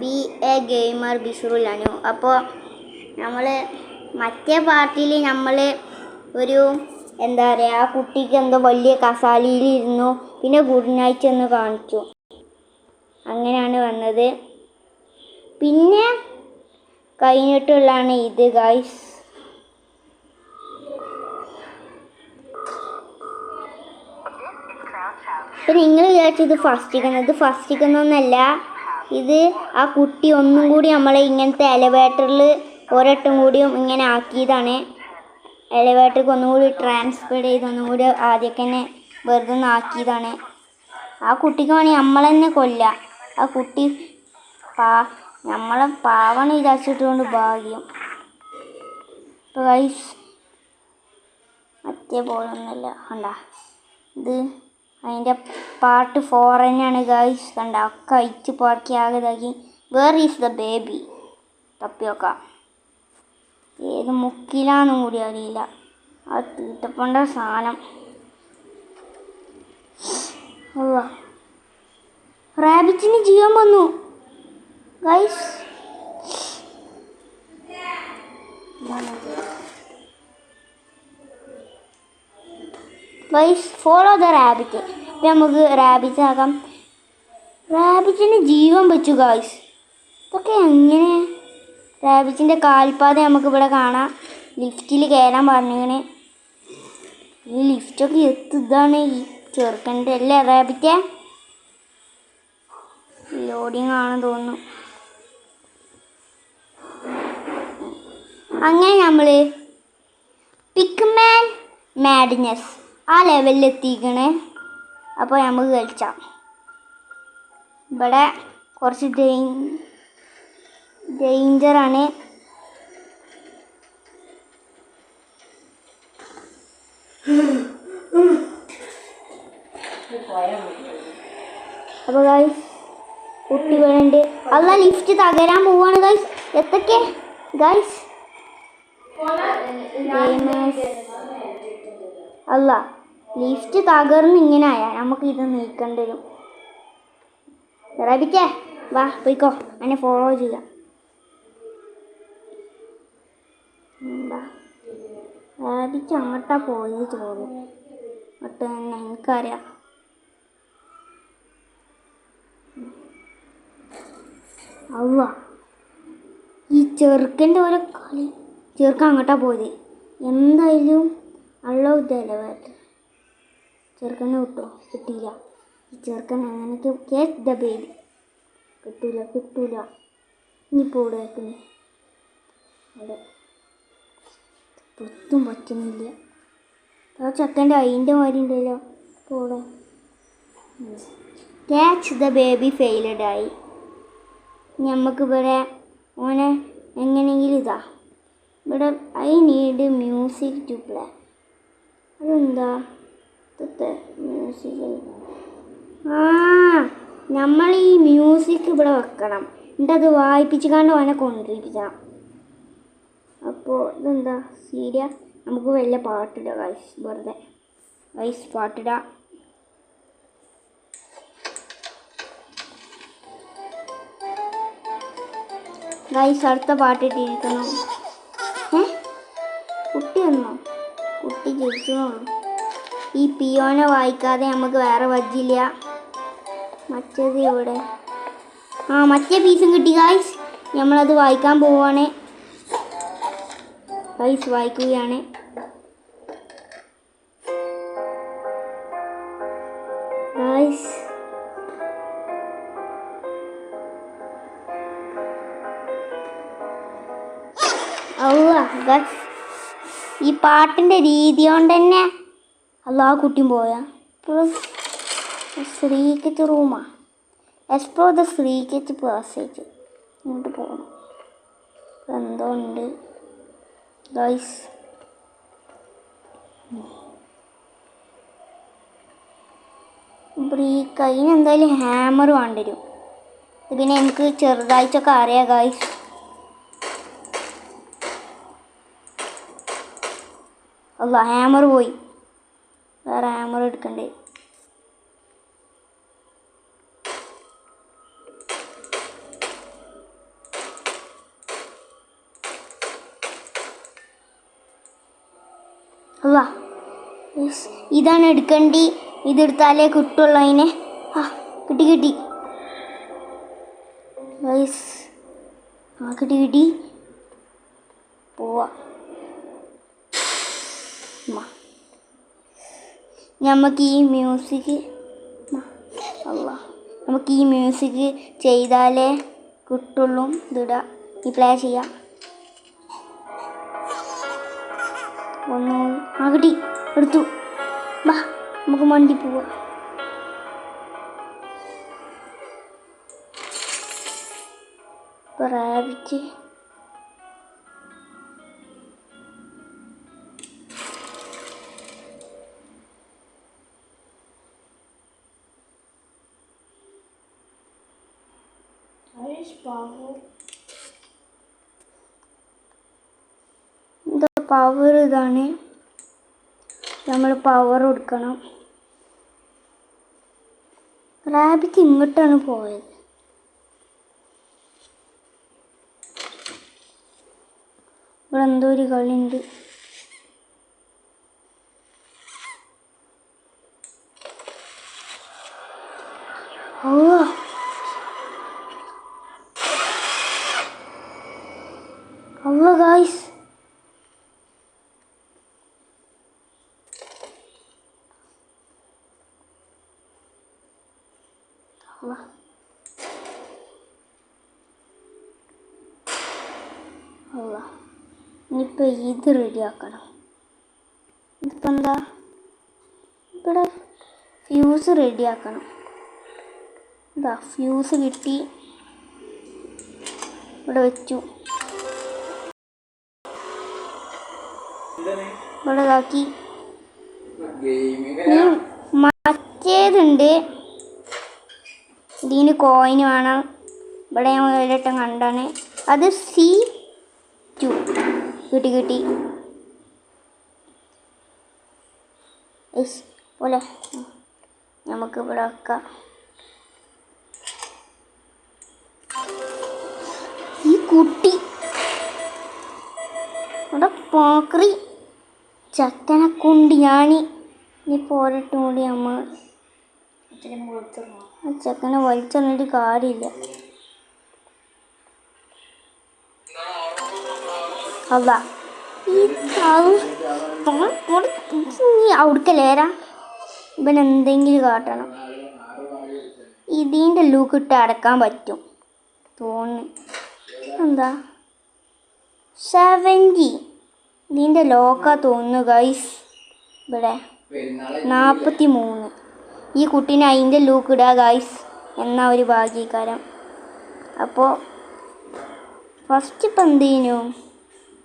B A gamer ബിഷുറുലാനു. അപ്പോൾ നമ്മൾ മറ്റേ പാർട്ടിയിൽ നമ്മൾ ഒരു എന്താ പറയുക, ആ കുട്ടിക്ക് എന്തോ വലിയ കസാലയിലിരുന്നു, പിന്നെ ഗുഡ് നൈറ്റ് എന്ന് കാണിച്ചു. അങ്ങനെയാണ് വന്നത്. പിന്നെ കഴിഞ്ഞിട്ടുള്ളതാണ് ഇത് ഗൈസ്. അപ്പം നിങ്ങൾ വിചാരിച്ചത് ഫസ്റ്റിക്കുന്നൊന്നല്ല. ഇത് ആ കുട്ടി ഒന്നും കൂടി നമ്മളെ ഇങ്ങനത്തെ എലവേറ്ററിൽ ഒരട്ടം കൂടിയും ഇങ്ങനെ ആക്കിയതാണ്. എലവേറ്റർക്ക് ഒന്നും കൂടി ട്രാൻസ്ഫർ ചെയ്ത് ഒന്നും കൂടി ആദ്യമൊക്കെ തന്നെ വെറുതെ ഒന്ന് ആക്കിയതാണ്. ആ കുട്ടിക്ക് വേണമെങ്കിൽ നമ്മളെ തന്നെ കൊല്ലാം. ആ കുട്ടി നമ്മളെ പാവണ വിചാരിച്ചിട്ടുകൊണ്ട് ഭാഗ്യം. ഇപ്പോൾ ഗൈസ് മറ്റേ പോലൊന്നുമല്ല. കണ്ട ഇത് അതിൻ്റെ പാർട്ട് 4 തന്നെയാണ് ഗൈസ്. കണ്ട ഒക്കെ അയച്ച് പാർക്കി ആകെ ഇതാക്കി. Where is the baby? തപ്പിയൊക്കാം. ഏത് മുക്കിലാന്നും കൂടി അറിയില്ല. ആ തീട്ടപ്പണ്ട സാധനം. റാബിറ്റിന് ജീവൻ വന്നു guys. Guys follow the rabbit. ഇപ്പം നമുക്ക് റാബിറ്റ് ആക്കാം. റാബിറ്റിന് ജീവൻ വെച്ചു ഗൈസ്. ഇതൊക്കെ എങ്ങനെ? റാബിറ്റിൻ്റെ കാൽപ്പാത നമുക്കിവിടെ കാണാം. ലിഫ്റ്റിൽ കയറാൻ പറഞ്ഞിങ്ങനെ. ഈ ലിഫ്റ്റൊക്കെ ഇതാണ് ഈ ചെറുക്കൻ്റെ അല്ലേ റാബിറ്റേ? ലോഡിങ് ആണെന്ന് തോന്നുന്നു. അങ്ങനെ നമ്മൾ പിക്ക്മാൻ മാഡ്നസ് ആ ലെവലിൽ എത്തിക്കണേ. അപ്പോൾ നമുക്ക് കളിച്ചാം. ഇവിടെ കുറച്ച് ഡേഞ്ചറാണ്. അപ്പോൾ ഗൈസ് കുട്ടി വേണ്ട അല്ല ലിഫ്റ്റ് തകരാൻ പോവാണ് ഗൈസ്. എത്തൊക്കെ ഗൈസ് അല്ല ലിഫ്റ്റ് തകർന്ന് ഇങ്ങനെ ആയാൽ നമുക്ക് ഇത് നീക്കേണ്ടി വരും. റാബിറ്റേ വാ പോയിക്കോ, എന്നെ ഫോളോ ചെയ്യാം. റാബിറ്റ് അങ്ങോട്ടാ പോയി തോന്നുന്നു. അങ്ങോട്ട് തന്നെ എനിക്കറിയാം. അവ ഈ ചെറുക്കൻ്റെ ഓരോ കളി. ചെറുക്കൻ അങ്ങോട്ടാ പോയത്. എന്തായാലും അള്ളവിദ്യല്ലേ ചെറുക്കനെ കിട്ടോ? കിട്ടിയില്ല. ഈ ചെറുക്കൻ അങ്ങനെയൊക്കെ കേസ് ദ ബേബി. കിട്ടൂല. ഇനിയിപ്പോൾ ഇവിടെ വെക്കുന്നേ അവിടെ ഒത്തും പറ്റുന്നില്ല. ആ ചെക്കൻ്റെ അതിൻ്റെ മാതിരി ഉണ്ടല്ലോ. ഇപ്പോൾ ഇവിടെ ക്യാച്ച് ദ ബേബി ഫെയിലഡായി. നമുക്കിവിടെ ഓനെ എങ്ങനെയെങ്കിലും ഇതാ ഇവിടെ I need music to play. അതെന്താ മ്യൂസിക്? നമ്മൾ ഈ മ്യൂസിക് ഇവിടെ വെക്കണം. എന്നിട്ട് അത് വായിപ്പിച്ച് കണ്ട് ഓനെ കൊണ്ടിരിപ്പിക്കണം. അപ്പോൾ ഇതെന്താ സീരിയ? നമുക്ക് വല്ല പാട്ടിടാം ഗൈസ്. വെറുതെ ഗൈസ് പാട്ടിടാം. ഗൈസ് അടുത്ത പാട്ടിട്ടിരിക്കുന്നു. കുട്ടി വന്നോ? കുട്ടി ജയിച്ചോളൂ. ഈ പിയോനെ വായിക്കാതെ നമുക്ക് വേറെ വജ്ജില്ല. മറ്റേത് ഇവിടെ മറ്റേ പീസും കിട്ടി ഗൈസ്. നമ്മളത് വായിക്കാൻ പോവാണ് ഗൈസ്. വായിക്കുകയാണ്. ഗൈസ് ഈ പാട്ടിൻ്റെ രീതി കൊണ്ട് തന്നെ ആ കുട്ടിയും പോയാ. ശ്രീക്കറ്റ് റൂമാ. Explore the secret passage. ഇങ്ങോട്ട് പോകണം. എന്തോ ഉണ്ട് ഗൈസ്. ഈ കയ്യിൽ എന്തായാലും ഹാമർ വേണ്ടി വരും. പിന്നെ എനിക്ക് ചെറുതായിട്ടൊക്കെ അറിയാം ഗൈസ്. അല്ല ഹാമർ പോയി. വേറെ ഹാമർ എടുക്കണ്ടേ. അല്ല ഇതാണ് എടുക്കേണ്ടി. ഇതെടുത്താലേ കിട്ടുള്ളൂ അതിനെ. ആ കിട്ടി. ഗൈസ് ആ കിട്ടി. പോവാ. നമുക്ക് ഈ മ്യൂസിക് ചെയ്താലേ കിട്ടുള്ളൂ. ഇതിടാ ഈ പ്ലേ ചെയ്യാം. ഒന്ന് കിട്ടി. എടുത്തു. വാ നമുക്ക് വണ്ടി പോവാം. റാബിറ്റ് പവർ ഇതാണ്. നമ്മൾ പവർ കൊടുക്കണം. റാബിറ്റ് ഇങ്ങോട്ടാണ് പോയത്. ഇവിടെ എന്തോ ഒരു കളിയുണ്ട്. അല്ല ഗായ്സ് ഇനിയിപ്പോൾ ഇത് റെഡിയാക്കണം. ഇതിപ്പോൾ എന്താ ഇവിടെ ഫ്യൂസ് റെഡിയാക്കണം. ഇതാ ഫ്യൂസ് കിട്ടി. ഇവിടെ വെച്ചു. ഇവിടെ ഇതാക്കി. മറ്റേതുണ്ട്. ഇതിന് കോയിന് വേണം. ഇവിടെ ഞാൻ ഒരിട്ടം കണ്ടാണ്. അത് C2 കിട്ടി. പോലെ നമുക്ക് ഇവിടെ വെക്കാം. ഈ കുട്ടി ഇവിടെ പോക്കറി ചക്കനെ കൊണ്ട് ഇനിയിപ്പോൾ ഒരിട്ടും കൂടി നമ്മൾ ചക്കനെ വലിച്ചെറിഞ്ഞിട്ട് കാര്യമില്ല. അല്ല അവിടക്കല്ലേരാ ഇവൻ എന്തെങ്കിലും കാട്ടണം. ഇതിൻ്റെ ലൂക്ക് ഇട്ട് അടക്കാൻ പറ്റും തോന്നുന്നു. എന്താ 70 ഇതിൻ്റെ ലോക്കാ തോന്നുന്നു ഗൈസ്. ഇവിടെ 43. ഈ കുട്ടീനെ അതിൻ്റെ ലൂക്ക് ഇടുക ഗൈസ്. എന്നാ ഒരു ഭാഗ്യക്കാരം. അപ്പോൾ ഫസ്റ്റ് ഇപ്പം എന്ത് ചെയ്യുന്നു?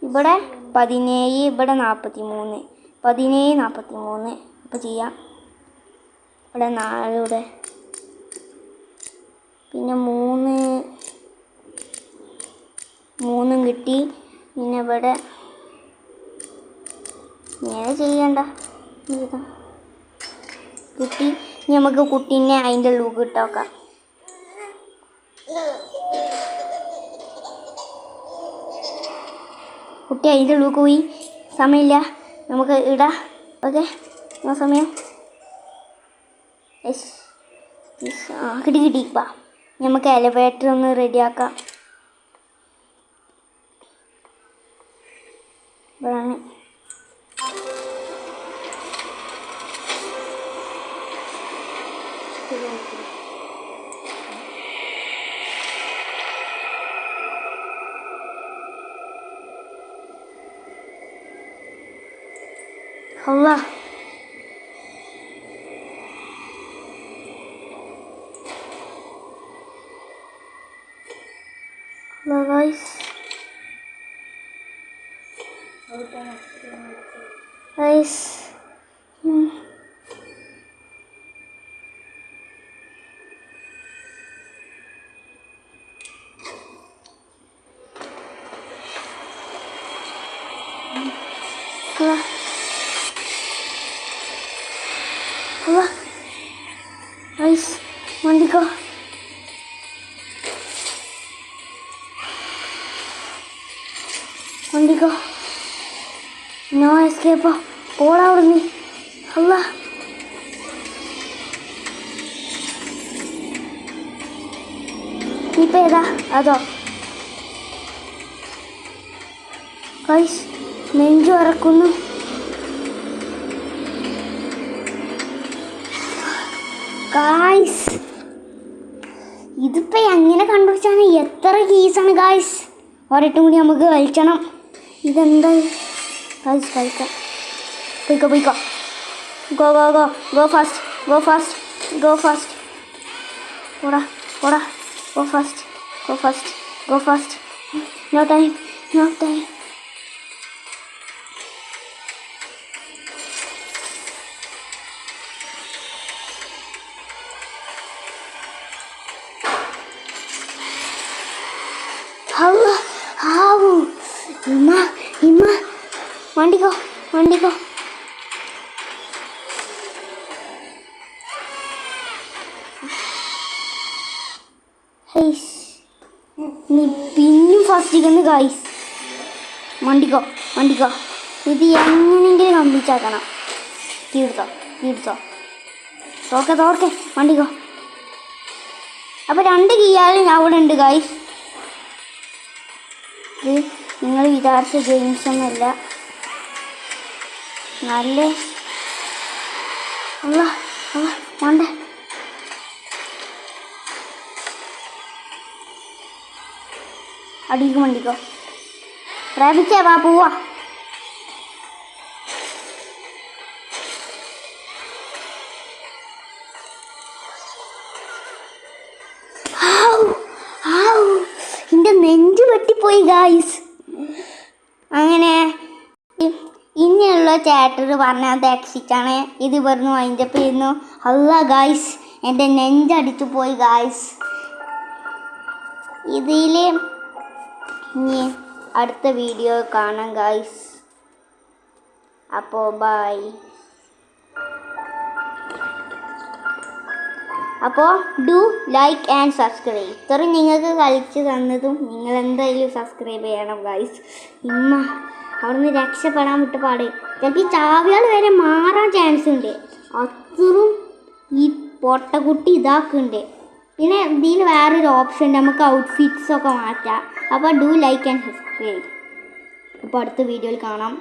ഇവിടെ 17, ഇവിടെ 43. 17, 43. അപ്പോൾ ചെയ്യാം. ഇവിടെ 4, ഇവിടെ പിന്നെ 3 കിട്ടി. പിന്നെ ഇവിടെ ഇങ്ങനെ ചെയ്യണ്ട കിട്ടി. ഇനി നമുക്ക് കുട്ടീനെ അതിൻ്റെ ലൂക്ക് ഇട്ടോക്കാം. കുട്ടി അതിൻ്റെ ലൂക്ക് പോയി. സമയമില്ല, നമുക്ക് ഇടാം. ഓക്കെ സമയം കിട്ടി. വാ നമുക്ക് എലവേറ്റർ ഒന്ന് റെഡിയാക്കാം. ഇവിടെയാണ് Allah. Allah guys. Guys. Allah. Allah. Guys, mandigo. Mandigo. No escape. പോളാവിടുന്ന്. അല്ല ഇപ്പം ഏതാ അതോ ഗൈസ് നെഞ്ചു ഇറക്കുന്നു. ഗായ്സ് ഇതിപ്പോൾ എങ്ങനെ കണ്ടുപിടിച്ചാണ്? എത്ര കീസാണ് ഗായ്സ്? ഒരട്ടും കൂടി നമുക്ക് കളിക്കണം. ഇതെന്താ ഗായ്സ്? കളിക്കാം. പോയിക്കോ പോയിക്കോ. Go go go go fast go fast go fast. പോടാ പോടാ. Go fast go fast go fast. No time no time. ഇമ്മ വണ്ടിക്കോ വണ്ടിക്കോ. നീ പിന്നും ഫാസ്റ്റിക്കുന്നു ഗായ്സ്. വണ്ടിക്കോ വണ്ടിക്കോ. ഇത് എങ്ങനെയെങ്കിലും കമ്പിച്ചാക്കണം. തീർത്തോ തീർത്തോ. തോക്കെ തോർക്കെ വണ്ടിക്കോ. അപ്പോൾ 2 കീയാലും അവിടെ ഉണ്ട് ഗായ്സ്. ഇത് നിങ്ങൾ വിചാരിച്ച ഗെയിംസ് ഒന്നുമല്ല. നല്ല അല്ല വേണ്ട. അടിക്ക് വണ്ടിക്കോ. പ്രാപിച്ചേ വാ പോവാ. എൻ്റെ നെഞ്ച് വെട്ടിപ്പോയി ഗായ്സ്. അങ്ങനെ ഇനിയുള്ള ചാപ്റ്റർ പറഞ്ഞത് എക്സിറ്റാണ്. ഇത് പറഞ്ഞു അതിൻ്റെ പേരുന്നു. അല്ല ഗായ്സ് എൻ്റെ നെഞ്ചടിച്ചു പോയി ഗായ്സ്. ഇതിൽ ഇനി അടുത്ത വീഡിയോ കാണാം ഗായ്സ്. അപ്പോൾ ബൈ. അപ്പോൾ ഡു ലൈക്ക് ആൻഡ് സബ്സ്ക്രൈബ്. ഇത്രയും നിങ്ങൾക്ക് കളിച്ച് തന്നതും നിങ്ങൾ എന്തായാലും സബ്സ്ക്രൈബ് ചെയ്യണം ഗായ്സ്. ഇമ്മ അവിടുന്ന് രക്ഷപ്പെടാൻ വിട്ട് പാടെ. ചിലപ്പോൾ ഈ ചാവിയാൾ വരെ മാറാൻ ചാൻസ് ഉണ്ട്. അത്രയും ഈ പൊട്ടക്കുട്ടി ഇതാക്കുന്നുണ്ട്. പിന്നെ ഇതിൽ വേറൊരു ഓപ്ഷൻ ഉണ്ട്, നമുക്ക് ഔട്ട്ഫിറ്റ്സൊക്കെ മാറ്റാം. അപ്പോൾ ഡു ലൈക്ക് ആൻഡ് സബ്സ്ക്രൈബ്. അപ്പോൾ അടുത്ത വീഡിയോയിൽ കാണാം.